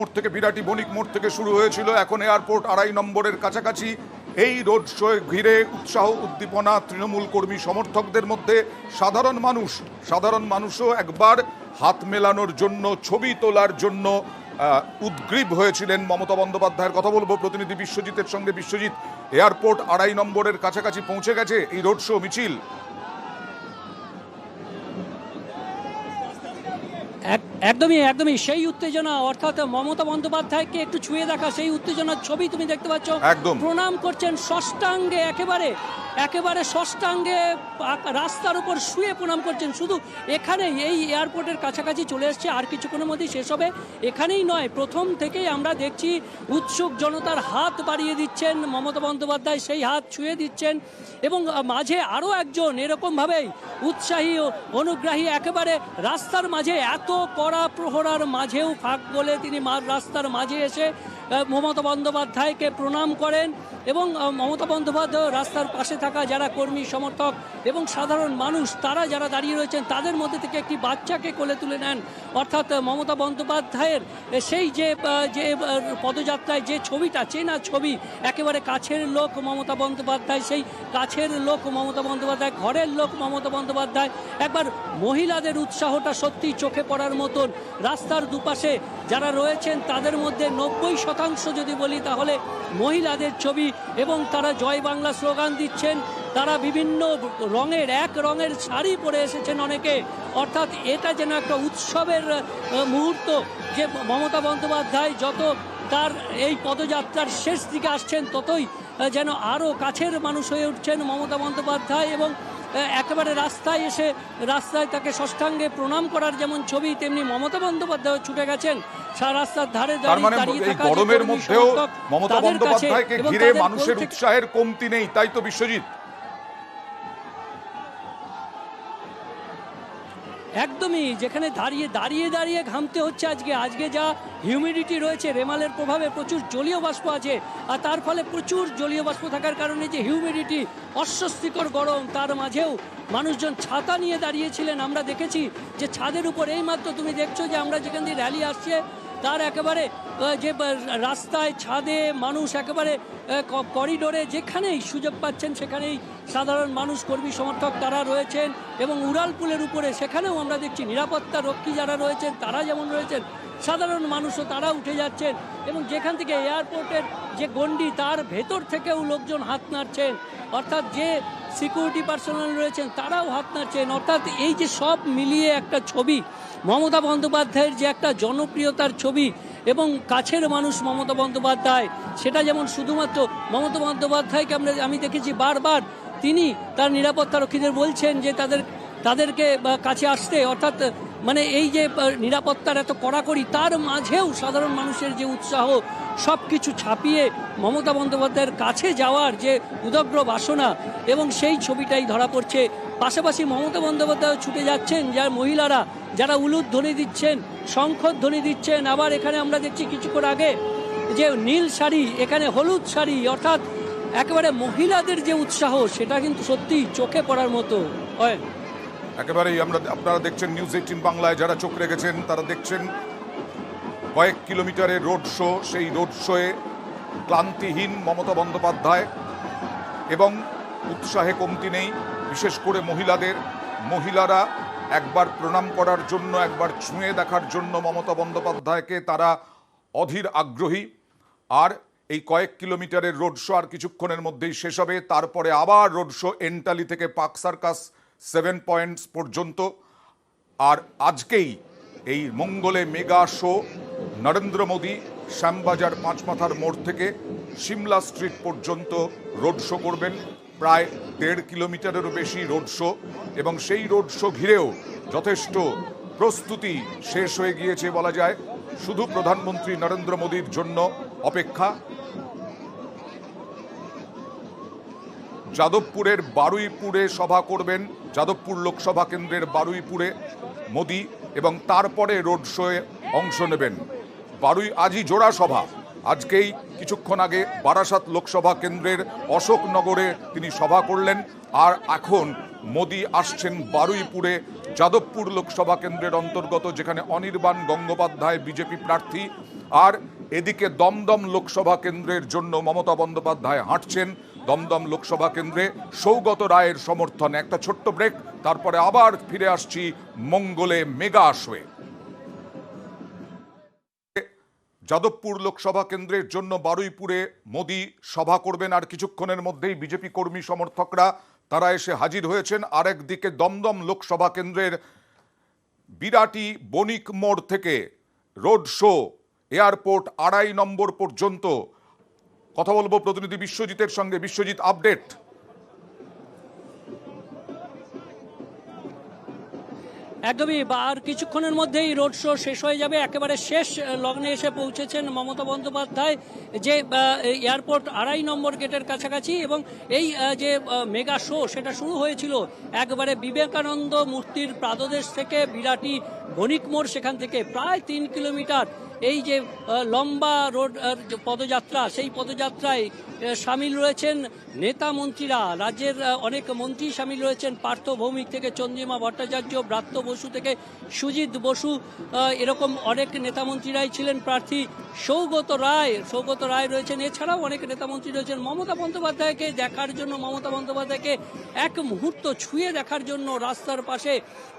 মোড় থেকে বিরাটি বণিক মোড় থেকে শুরু হয়েছিল, এখন এয়ারপোর্ট 2.5 নম্বরের কাছাকাছি। এই রোড শো ঘিরে উৎসাহ উদ্দীপনা তৃণমূল কর্মী সমর্থকদের মধ্যে। সাধারণ মানুষও একবার হাত মেলানোর জন্য, ছবি তোলার জন্য উদ্গ্রীব হয়েছিলেন মমতা বন্দ্যোপাধ্যায়ের। কথা বলবো প্রতিনিধি বিশ্বজিতের সঙ্গে। বিশ্বজিৎ, এয়ারপোর্ট 2.5 নম্বরের কাছাকাছি পৌঁছে গেছে এই রোড শো মিছিল। একদমই সেই উত্তেজনা, অর্থাৎ মমতা বন্দ্যোপাধ্যায়কে একটু ছুঁয়ে দেখা সেই উত্তেজনার ছবি তুমি দেখতে পাচ্ছ। একদম প্রণাম করছেন ষষ্ঠাঙ্গে, একেবারে ষষ্ঠাঙ্গে রাস্তার উপর শুয়ে প্রণাম করছেন। শুধু এখানেই এই এয়ারপোর্টের কাছাকাছি চলে এসছে, আর কিছুক্ষণের মধ্যেই শেষ হবে। এখানেই নয়, প্রথম থেকেই আমরা দেখছি উৎসুক জনতার হাত বাড়িয়ে দিচ্ছেন মমতা বন্দ্যোপাধ্যায়, সেই হাত ছুঁয়ে দিচ্ছেন। এবং মাঝে আরও একজন এরকমভাবেই উৎসাহী ও অনুগ্রাহী, একেবারে রাস্তার মাঝে এত কড়া প্রহরার মাঝেও ফাঁক বলে তিনি রাস্তার মাঝে এসে মমতা বন্দ্যোপাধ্যায়কে প্রণাম করেন। এবং মমতা বন্দ্যোপাধ্যায় রাস্তার পাশে থাকা যারা কর্মী সমর্থক এবং সাধারণ মানুষ, তারা যারা দাঁড়িয়ে রয়েছেন, তাদের মধ্যে থেকে একটি বাচ্চাকে কোলে তুলে নেন। অর্থাৎ মমতা বন্দ্যোপাধ্যায়ের সেই যে পদযাত্রায় যে ছবিটা, চেনা ছবি, একেবারে কাছের লোক মমতা বন্দ্যোপাধ্যায়, সেই কাছের লোক মমতা বন্দ্যোপাধ্যায়, ঘরের লোক মমতা বন্দ্যোপাধ্যায়। একবার মহিলাদের উৎসাহটা সত্যি চোখে পড়ার মতন। রাস্তার দুপাশে যারা রয়েছেন তাদের মধ্যে 90% যদি বলি তাহলে মহিলাদের ছবি, এবং তারা জয় বাংলা স্লোগান দিচ্ছেন। তারা বিভিন্ন এক রঙের শাড়ি পরে এসেছেন অনেকে। অর্থাৎ এটা যেন একটা উৎসবের মুহূর্ত, যে মমতা বন্দ্যোপাধ্যায় যত তার এই পদযাত্রার শেষ দিকে আসছেন, ততই যেন আরও কাছের মানুষ হয়ে উঠছেন মমতা বন্দ্যোপাধ্যায়। এবং একেবারে রাস্তায় তাকে ষষ্ঠাঙ্গে প্রণাম করার যেমন ছবি, তেমনি মমতা বন্দ্যোপাধ্যায় ছুটে গেছেন রাস্তার ধারে দাঁড়িয়ে থাকা গরমের মধ্যেও মমতা বন্দ্যোপাধ্যায়কে ঘিরে মানুষের উৎসাহের কমতি নেই, তাই তো বিশ্বজিৎ? একদমই, যেখানে দাঁড়িয়ে ঘামতে হচ্ছে আজকে যা হিউমিডিটি রয়েছে, রেমালের প্রভাবে প্রচুর জলীয় বাষ্প আছে, আর তার ফলে প্রচুর জলীয় বাষ্প থাকার কারণে যে হিউমিডিটি, অস্বস্তিকর গরম, তার মাঝেও মানুষজন ছাতা নিয়ে দাঁড়িয়েছিলেন। আমরা দেখেছি যে ছাদের উপর এইমাত্র তুমি দেখছো যে আমরা যেখান দিয়ে র্যালি আসছে, তার একেবারে যে রাস্তায়, ছাদে মানুষ, একেবারে করিডোরে যেখানেই সুযোগ পাচ্ছেন সেখানেই সাধারণ মানুষ, কর্মী সমর্থক তারা রয়েছেন। এবং উড়ালপুলের উপরে সেখানেও আমরা দেখছি নিরাপত্তা রক্ষী যারা রয়েছেন তারা যেমন রয়েছেন, সাধারণ মানুষও তারা উঠে যাচ্ছেন। এবং যেখান থেকে এয়ারপোর্টের যে গণ্ডি, তার ভেতর থেকেও লোকজন হাত নাড়ছেন। অর্থাৎ যে সিকিউরিটি পার্সোনাল রয়েছেন তারাও হাত নাড়ছেন। অর্থাৎ এই যে সব মিলিয়ে একটা ছবি, মমতা বন্দ্যোপাধ্যায়ের যে একটা জনপ্রিয়তার ছবি এবং কাছের মানুষ মমতা বন্দ্যোপাধ্যায়, সেটা যেমন শুধুমাত্র মমতা বন্দ্যোপাধ্যায়কে আমি দেখেছি বারবার তিনি তার নিরাপত্তা রক্ষীদের বলছেন যে তাদেরকে কাছে আসতে। অর্থাৎ মানে এই যে নিরাপত্তার এত কড়াকড়ি, তার মাঝেও সাধারণ মানুষের যে উৎসাহ, সব কিছু ছাপিয়ে মমতা বন্দ্যোপাধ্যায়ের কাছে যাওয়ার যে উদগ্র বাসনা, এবং সেই ছবিটাই ধরা পড়ছে। পাশাপাশি মমতা বন্দ্যোপাধ্যায় ছুটে যাচ্ছেন, যার মহিলারা যারা উলুধ্বনি দিচ্ছেন, শঙ্খধ্বনি দিচ্ছেন। আবার এখানে আমরা দেখছি কিছুক্ষণ আগে যে নীল শাড়ি, এখানে হলুদ শাড়ি, অর্থাৎ একেবারে মহিলাদের যে উৎসাহ, সেটা কিন্তু সত্যি চোখে পড়ার মতো। একেবারেই আপনারা দেখছেন নিউজ 18 বাংলায়। যারা চোখ রেখেছেন তারা দেখছেন কয়েক কিলোমিটারের রোড শো। সেই রোড শোয়ে ক্লান্তিহীন মমতা বন্দ্যোপাধ্যায়, এবং উৎসাহে কমতি নেই, বিশেষ করে মহিলারা একবার প্রণাম করার জন্য, একবার ছুঁয়ে দেখার জন্য মমতা বন্দ্যোপাধ্যায়কে তারা অধীর আগ্রহী। আর এই কয়েক কিলোমিটারের রোড শো আর কিছুক্ষণের মধ্যেই শেষ হবে। তারপরে আবার রোড শো এন্টালি থেকে পার্ক সার্কাস 7 পয়েন্টস পর্যন্ত। আর আজকেই এই মঙ্গলে মেগা শো নরেন্দ্র মোদী শ্যামবাজার পাঁচমাথার মোড় থেকে সিমলা স্ট্রিট পর্যন্ত রোড শো করবেন। প্রায় 1.5 কিলোমিটারেরও বেশি রোড শো, এবং সেই রোড শো ঘিরেও যথেষ্ট প্রস্তুতি শেষ হয়ে গিয়েছে বলা যায়। শুধু প্রধানমন্ত্রী নরেন্দ্র মোদীর জন্য অপেক্ষা। যাদবপুরের বারুইপুরে সভা করবেন, যাদবপুর লোকসভা কেন্দ্রের বারুইপুরে মোদী, এবং তারপরে রোড শোয়ে অংশ নেবেন। আজই জোড়া সভা, আজকেই কিছুক্ষণ আগে বারাসাত লোকসভা কেন্দ্রের অশোকনগরে তিনি সভা করলেন। আর এখন মোদী আসছেন বারুইপুরে, যাদবপুর লোকসভা কেন্দ্রের অন্তর্গত, যেখানে অনির্বাণ গঙ্গোপাধ্যায় বিজেপি প্রার্থী, আর এদিকে দমদম লোকসভা কেন্দ্রের জন্য মমতা বন্দ্যোপাধ্যায় হাঁটছেন। দমদম লোকসভা কেন্দ্রে সৌগত রায়ের সমর্থনে একটা ছোট্ট ব্রেক, তারপরে আবার ফিরে আসছি মঙ্গলে মেগা আসবে। যাদবপুর লোকসভা কেন্দ্রের জন্য বারুইপুরে মোদি সভা করবেন আর কিছুক্ষণের মধ্যেই বিজেপি কর্মী সমর্থকরা তারা এসে হাজির হয়েছেন। আরেকদিকে দমদম লোকসভা কেন্দ্রের বিরাটি বণিক মোড় থেকে রোড শো এয়ারপোর্ট 2.5 নম্বর পর্যন্ত। কথা বলবো প্রতিনিধি বিশ্বজিতের সঙ্গে। বিশ্বজিৎ, আপডেট। একদমই, আর কিছুক্ষণের মধ্যেই রোড শো শেষ হয়ে যাবে। একেবারে শেষ লগ্নে এসে পৌঁছেছেন মমতা বন্দ্যোপাধ্যায়, যে এয়ারপোর্ট 2.5 নম্বর গেটের কাছাকাছি। এবং এই যে মেগা শো সেটা শুরু হয়েছিল একবারে বিবেকানন্দ মূর্তির পাদদেশ থেকে বিরাটি বণিক মোড়, সেখান থেকে প্রায় 3 কিলোমিটার এই যে লম্বা রোড পদযাত্রা, সেই পদযাত্রায় সামিল রয়েছেন নেতা মন্ত্রীরা। রাজ্যের অনেক মন্ত্রী সামিল রয়েছেন, পার্থ ভৌমিক থেকে চন্দ্রিমা ভট্টাচার্য, ব্রাত্য বসু থেকে সুজিত বসু, এরকম অনেক নেতা মন্ত্রীরাই ছিলেন প্রার্থী। সৌগত রায় রয়েছেন, এছাড়াও অনেক নেতা মন্ত্রী রয়েছেন। মমতা বন্দ্যোপাধ্যায়কে দেখার জন্য, মমতা বন্দ্যোপাধ্যায়কে এক মুহূর্ত ছুঁয়ে দেখার জন্য রাস্তার পাশে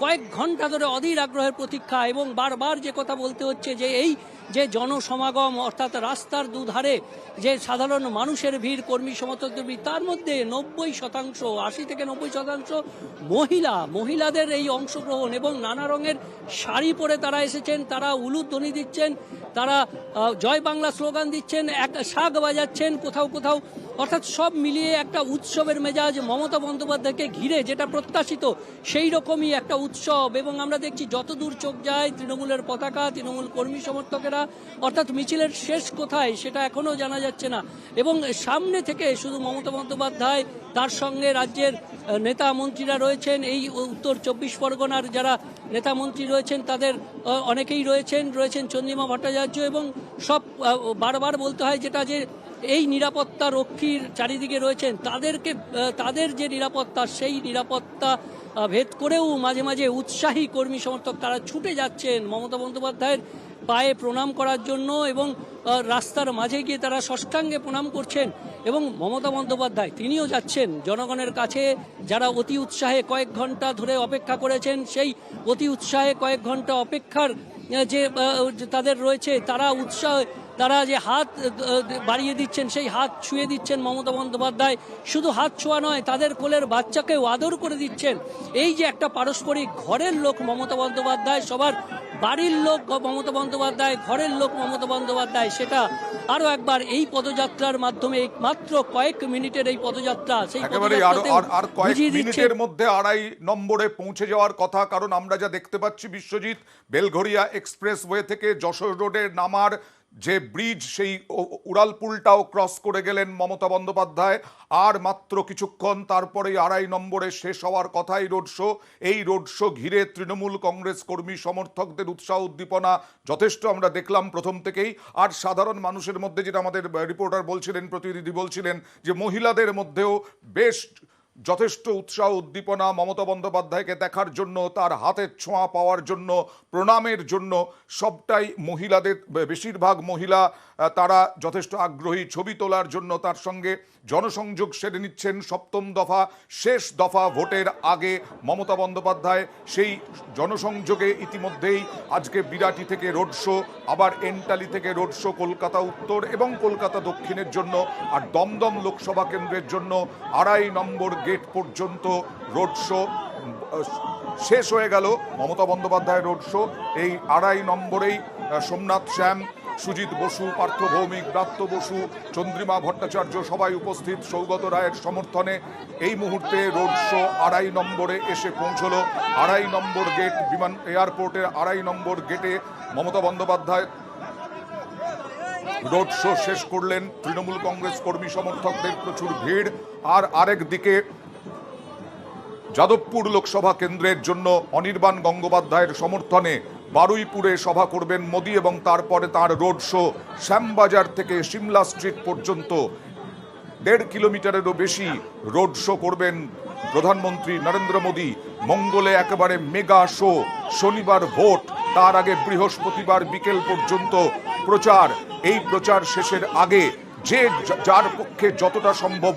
কয়েক ঘন্টা ধরে অধীর আগ্রহের প্রতীক্ষা। এবং বারবার যে কথা বলতে হচ্ছে যে এই যে জনসমাগম, অর্থাৎ রাস্তার দুধারে যে সাধারণ মানুষের ভিড়, কর্মী সমর্থকদের ভিড়, তার মধ্যে 90%, 80 থেকে 90% মহিলাদের এই অংশগ্রহণ। এবং নানা রঙের শাড়ি পরে তারা এসেছেন, তারা উলুধ্বনি দিচ্ছেন, তারা জয় বাংলা স্লোগান দিচ্ছেন, এক শাক বাজাচ্ছেন কোথাও কোথাও। অর্থাৎ সব মিলিয়ে একটা উৎসবের মেজাজ মমতা বন্দ্যোপাধ্যায়কে ঘিরে, যেটা প্রত্যাশিত সেই রকমই একটা উৎসব। এবং আমরা দেখছি যতদূর চোখ যায় তৃণমূলের পতাকা, তৃণমূল কর্মী সমর্থকেরা, অর্থাৎ মিছিলের শেষ কোথায় সেটা এখনো জানা যাচ্ছে না। এবং সামনে থেকে শুধু মমতা বন্দ্যোপাধ্যায়, তার সঙ্গে রাজ্যের নেতা মন্ত্রীরা রয়েছেন, এই উত্তর 24 পরগনার যারা নেতা মন্ত্রী রয়েছেন তাদের অনেকেই রয়েছেন চন্দ্রিমা ভট্টাচার্য। এবং সব বারবার বলতে হয় যেটা, যে এই নিরাপত্তা রক্ষীর চারিদিকে রয়েছেন, তাদের যে নিরাপত্তা, সেই নিরাপত্তা ভেদ করেও মাঝে মাঝে উৎসাহী কর্মী সমর্থক তারা ছুটে যাচ্ছেন মমতা বন্দ্যোপাধ্যায়ের পায়ে প্রণাম করার জন্য। এবং রাস্তার মাঝে গিয়ে তারা ষষ্ঠাঙ্গে প্রণাম করছেন। এবং মমতা বন্দ্যোপাধ্যায় তিনিও যাচ্ছেন জনগণের কাছে, যারা অতি উৎসাহে কয়েক ঘন্টা ধরে অপেক্ষা করেছেন। সেই অতি উৎসাহে কয়েক ঘন্টা অপেক্ষার যে তাদের রয়েছে, তারা যে হাত বাড়িয়ে দিচ্ছেন, সেই হাত ছুঁয়ে দিচ্ছেন মমতা বন্দ্যোপাধ্যায়। শুধু হাত ছোঁয়া নয়, তাদের কোলের বাচ্চাকেও আদর করে দিচ্ছেন। এই যে একটা পারস্পরিক, ঘরের লোক মমতা বন্দ্যোপাধ্যায়, সবার বাড়ির লোক মমতা বন্দ্যোপাধ্যায়, ঘরের লোক মমতা বন্দ্যোপাধ্যায়, সেটা আরো একবার এই পদযাত্রার মাধ্যমে, মাত্র কয়েক মিনিটের এই পদযাত্রা, সেই আর কয়েক মিনিটের মধ্যে 2.5 নম্বরে পৌঁছে যাওয়ার কথা। কারণ আমরা যা দেখতে পাচ্ছি বিশ্বজিৎ, বেলঘরিয়া এক্সপ্রেসওয়ে থেকে যশোর রোডে নামার যে ব্রিজ, সেই উড়ালপুলটাও ক্রস করে গেলেন মমতা বন্দ্যোপাধ্যায়। আর মাত্র কিছুক্ষণ তারপরেই 2.5 নম্বরে শেষ হওয়ার কথা এই রোড শো। এই রোড শো ঘিরে তৃণমূল কংগ্রেস কর্মী সমর্থকদের উৎসাহ উদ্দীপনা যথেষ্ট আমরা দেখলাম প্রথম থেকেই। আর সাধারণ মানুষের মধ্যে, যেটা আমাদের রিপোর্টার বলছিলেন, প্রতিনিধি বলছিলেন, যে মহিলাদের মধ্যেও বেশ যথেষ্ট উৎসাহ উদ্দীপনা মমতা বন্দ্যোপাধ্যায়কে দেখার জন্য, তার হাতের ছোঁয়া পাওয়ার জন্য, প্রণামের জন্য। সবটাই মহিলাদের, বেশিরভাগ মহিলা তারা যথেষ্ট আগ্রহী ছবি তোলার জন্য। তার সঙ্গে জনসংযোগ সেরে নিচ্ছেন। 7ম দফা, শেষ দফা ভোটের আগে মমতা বন্দ্যোপাধ্যায় সেই জনসংযোগে ইতিমধ্যেই আজকে বিরাটি থেকে রোড শো, আবার এন্টালি থেকে রোড শো কলকাতা উত্তর এবং কলকাতা দক্ষিণের জন্য। আর দমদম লোকসভা কেন্দ্রের জন্য 2.5 নম্বর গেট পর্যন্ত রোড শো শেষ হয়ে গেল মমতা বন্দ্যোপাধ্যায় রোড শো। এই 2.5 নম্বরেই সোমনাথ শ্যাম, সুজিত বসু, পার্থ ভৌমিক, ব্রাত্য বসু, চন্দ্রিমা ভট্টাচার্য সবাই উপস্থিত সৌগত রায়ের সমর্থনে। এই মুহূর্তে রোড শো 2.5 নম্বরে এসে পৌঁছলো। 2.5 নম্বর গেট, বিমান এয়ারপোর্টের 2.5 নম্বর গেটে মমতা বন্দ্যোপাধ্যায় রোড শো শেষ করলেন। তৃণমূল কংগ্রেস কর্মী সমর্থকদের প্রচুর ভিড়। আর আরেক দিকে যাদবপুর লোকসভা কেন্দ্রের জন্য অনির্বাণ গঙ্গোপাধ্যায়ের সমর্থনে বারুইপুরে সভা করবেন মোদি এবং তারপরে তার রোড শো শ্যামবাজার থেকে সিমলা স্ট্রিট পর্যন্ত 1.5 কিলোমিটারেরও বেশি রোড শো করবেন প্রধানমন্ত্রী নরেন্দ্র মোদি। মঙ্গলে একেবারে মেগা শো। শনিবার ভোট, তার আগে বৃহস্পতিবার বিকেল পর্যন্ত প্রচার, এই প্রচার শেষের আগে যে যার পক্ষে যতটা সম্ভব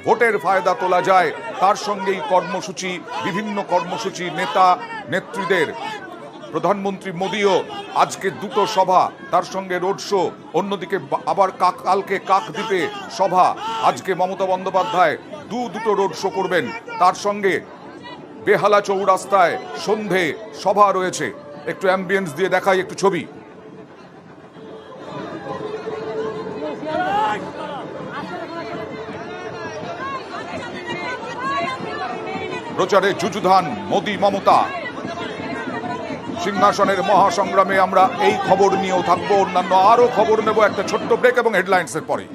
ভোটের ফায়দা তোলা যায় তার সঙ্গেই কর্মসূচি, বিভিন্ন কর্মসূচি, নেতা নেত্রীদের। প্রধানমন্ত্রী মোদিও আজকে দুটো সভা, তার সঙ্গে রোড শো, অন্যদিকে আবার কালকে কাকদ্বীপে সভা। আজকে মমতা বন্দ্যোপাধ্যায় দুটো রোড শো করবেন, তার সঙ্গে বেহালা চৌরাস্তায় সন্ধে সভা রয়েছে। একটু অ্যাম্বিয়েন্স দিয়ে দেখাই একটু ছবি। প্রচারে যুযুধান মোদি মমতা। সিংহাসনের মহাসংগ্রামে আমরা এই খবর নিয়েও থাকবো, অন্যান্য আরো খবর নেব একটা ছোট্ট ব্রেক এবং হেডলাইন্সের পরে।